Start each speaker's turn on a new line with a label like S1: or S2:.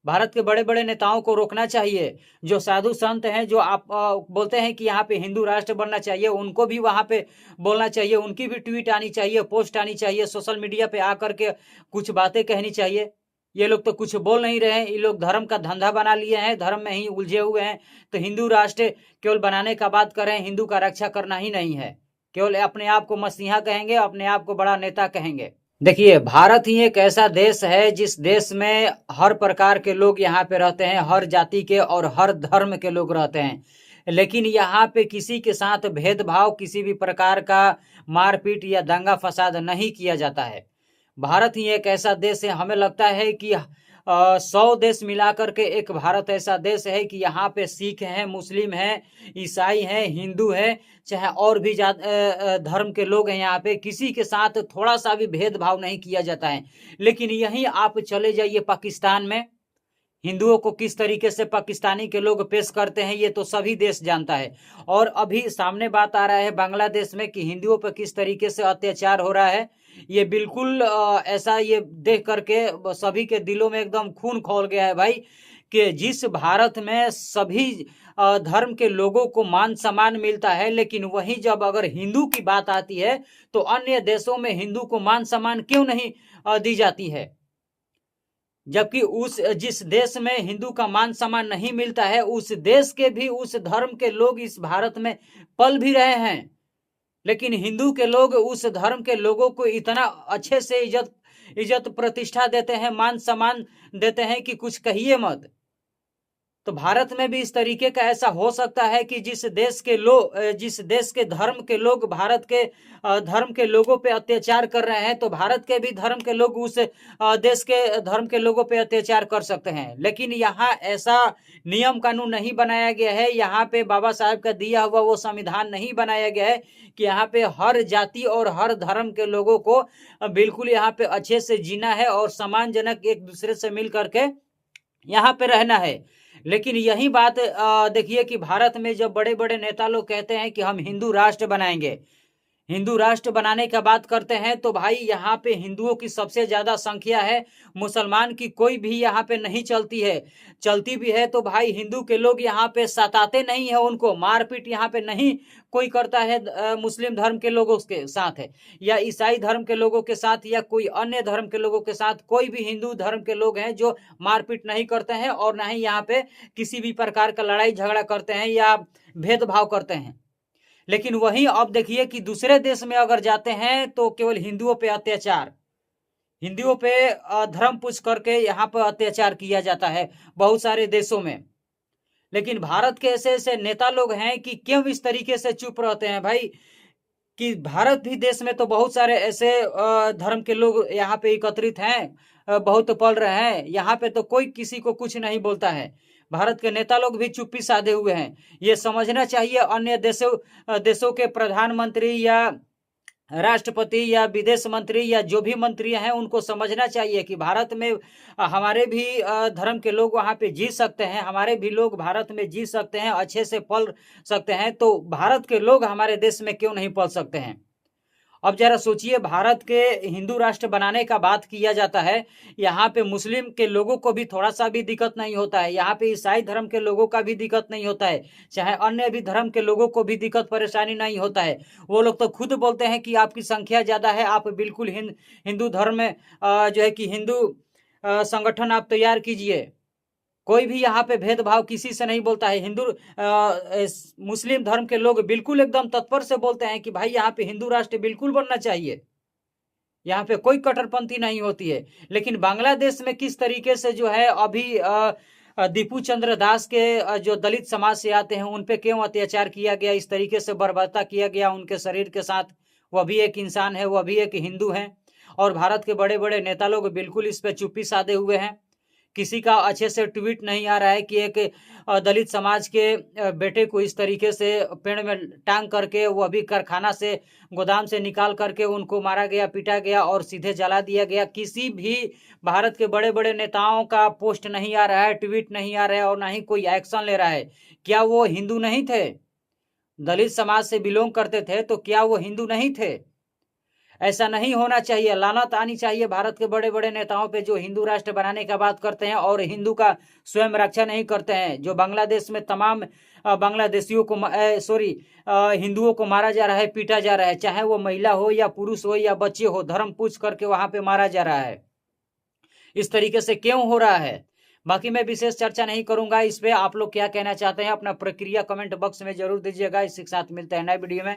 S1: भारत के बड़े बड़े नेताओं को रोकना चाहिए। जो साधु संत हैं, जो आप बोलते हैं कि यहाँ पे हिंदू राष्ट्र बनना चाहिए, उनको भी वहाँ पे बोलना चाहिए, उनकी भी ट्वीट आनी चाहिए, पोस्ट आनी चाहिए, सोशल मीडिया पे आकर के कुछ बातें कहनी चाहिए। ये लोग तो कुछ बोल नहीं रहे हैं। ये लोग धर्म का धंधा बना लिए हैं, धर्म में ही उलझे हुए हैं। तो हिंदू राष्ट्र केवल बनाने का बात कर रहे हैं, हिंदू का रक्षा करना ही नहीं है। केवल अपने आप को मसीहा कहेंगे, अपने आप को बड़ा नेता कहेंगे। देखिए, भारत ही एक ऐसा देश है जिस देश में हर प्रकार के लोग यहाँ पे रहते हैं, हर जाति के और हर धर्म के लोग रहते हैं। लेकिन यहाँ पे किसी के साथ भेदभाव, किसी भी प्रकार का मारपीट या दंगा फसाद नहीं किया जाता है। भारत ही एक ऐसा देश है, हमें लगता है कि 100 देश मिलाकर के एक भारत ऐसा देश है कि यहाँ पे सिख हैं, मुस्लिम हैं, ईसाई हैं, हिंदू हैं, चाहे और भी धर्म के लोग हैं। यहाँ पे किसी के साथ थोड़ा सा भी भेदभाव नहीं किया जाता है। लेकिन यहीं आप चले जाइए पाकिस्तान में, हिंदुओं को किस तरीके से पाकिस्तानी के लोग पेश करते हैं, ये तो सभी देश जानता है। और अभी सामने बात आ रहा है बांग्लादेश में कि हिंदुओं पर किस तरीके से अत्याचार हो रहा है। ये बिल्कुल ऐसा, ये देख करके सभी के दिलों में एकदम खून खौल गया है भाई, कि जिस भारत में सभी धर्म के लोगों को मान सम्मान मिलता है, लेकिन वहीं जब अगर हिंदू की बात आती है तो अन्य देशों में हिंदू को मान सम्मान क्यों नहीं दी जाती है। जबकि उस जिस देश में हिंदू का मान सम्मान नहीं मिलता है, उस देश के भी उस धर्म के लोग इस भारत में पल भी रहे हैं। लेकिन हिंदू के लोग उस धर्म के लोगों को इतना अच्छे से इज्जत इज्जत प्रतिष्ठा देते हैं, मान सम्मान देते हैं कि कुछ कहिए मत। तो भारत में भी इस तरीके का ऐसा हो सकता है कि जिस देश के धर्म के लोग भारत के धर्म के लोगों पे अत्याचार कर रहे हैं, तो भारत के भी धर्म के लोग उस देश के धर्म के लोगों पे अत्याचार कर सकते हैं। लेकिन यहाँ ऐसा नियम कानून नहीं बनाया गया है, यहाँ पे बाबा साहब का दिया हुआ वो संविधान नहीं बनाया गया है कि यहाँ पे हर जाति और हर धर्म के लोगों को बिल्कुल यहाँ पे अच्छे से जीना है और सम्मानजनक एक दूसरे से मिल करके यहाँ पे रहना है। लेकिन यही बात देखिए कि भारत में जब बड़े बड़े नेता लोग कहते हैं कि हम हिंदू राष्ट्र बनाएंगे, हिंदू राष्ट्र बनाने का बात करते हैं, तो भाई यहाँ पे हिंदुओं की सबसे ज्यादा संख्या है, मुसलमान की कोई भी यहाँ पे नहीं चलती है। चलती भी है तो भाई हिंदू के लोग यहाँ पे सताते नहीं है, उनको मारपीट यहाँ पे नहीं कोई करता है मुस्लिम धर्म के लोगों के साथ है, या ईसाई धर्म के लोगों के साथ, या कोई अन्य धर्म के लोगों के साथ। कोई भी हिंदू धर्म के लोग हैं जो मारपीट नहीं करते हैं, और ना ही यहाँ पे किसी भी प्रकार का लड़ाई झगड़ा करते हैं या भेदभाव करते हैं। लेकिन वहीं अब देखिए कि दूसरे देश में अगर जाते हैं तो केवल हिंदुओं पे अत्याचार, हिंदुओं पे धर्म पूछ करके यहाँ पर अत्याचार किया जाता है बहुत सारे देशों में। लेकिन भारत के ऐसे ऐसे नेता लोग हैं कि क्यों इस तरीके से चुप रहते हैं भाई, कि भारत भी देश में तो बहुत सारे ऐसे धर्म के लोग यहाँ पे एकत्रित हैं, बहुत पल रहे हैं। यहाँ पे तो कोई किसी को कुछ नहीं बोलता है। भारत के नेता लोग भी चुप्पी साधे हुए हैं। ये समझना चाहिए अन्य देशों के प्रधानमंत्री या राष्ट्रपति या विदेश मंत्री या जो भी मंत्री हैं, उनको समझना चाहिए कि भारत में हमारे भी धर्म के लोग वहाँ पे जी सकते हैं, हमारे भी लोग भारत में जी सकते हैं, अच्छे से पल सकते हैं। तो भारत के लोग हमारे देश में क्यों नहीं पल सकते हैं। अब जरा सोचिए, भारत के हिंदू राष्ट्र बनाने का बात किया जाता है, यहाँ पे मुस्लिम के लोगों को भी थोड़ा सा भी दिक्कत नहीं होता है, यहाँ पे ईसाई धर्म के लोगों का भी दिक्कत नहीं होता है, चाहे अन्य भी धर्म के लोगों को भी दिक्कत परेशानी नहीं होता है। वो लोग तो खुद बोलते हैं कि आपकी संख्या ज्यादा है, आप बिल्कुल हिंदू धर्म में जो है कि हिंदू संगठन आप तैयार कीजिए। कोई भी यहाँ पे भेदभाव किसी से नहीं बोलता है। मुस्लिम धर्म के लोग बिल्कुल एकदम तत्पर से बोलते हैं कि भाई यहाँ पे हिंदू राष्ट्र बिल्कुल बनना चाहिए, यहाँ पे कोई कट्टरपंथी नहीं होती है। लेकिन बांग्लादेश में किस तरीके से जो है अभी दीपू चंद्र दास के जो दलित समाज से आते हैं उन पे क्यों अत्याचार किया गया, इस तरीके से बर्बरता किया गया उनके शरीर के साथ। वह भी एक इंसान है, वह भी एक हिंदू है, और भारत के बड़े बड़े नेता लोग बिल्कुल इस पे चुप्पी साधे हुए हैं। किसी का अच्छे से ट्वीट नहीं आ रहा है कि एक दलित समाज के बेटे को इस तरीके से पेड़ में टांग करके, वो अभी कारखाना से गोदाम से निकाल करके उनको मारा गया, पीटा गया और सीधे जला दिया गया। किसी भी भारत के बड़े बड़े नेताओं का पोस्ट नहीं आ रहा है, ट्वीट नहीं आ रहा है, और ना ही कोई एक्शन ले रहा है। क्या वो हिंदू नहीं थे? दलित समाज से बिलोंग करते थे तो क्या वो हिंदू नहीं थे? ऐसा नहीं होना चाहिए। लानत आनी चाहिए भारत के बड़े बड़े नेताओं पे जो हिंदू राष्ट्र बनाने का बात करते हैं और हिंदू का स्वयं रक्षा नहीं करते हैं। जो बांग्लादेश में तमाम बांग्लादेशियों को हिंदुओं को मारा जा रहा है, पीटा जा रहा है, चाहे वो महिला हो या पुरुष हो या बच्चे हो, धर्म पूछ करके वहां पे मारा जा रहा है। इस तरीके से क्यों हो रहा है? बाकी मैं विशेष चर्चा नहीं करूंगा इस पे। आप लोग क्या कहना चाहते हैं अपना प्रक्रिया कमेंट बॉक्स में जरूर दीजिएगा। इसी के साथ मिलते हैं नए वीडियो में।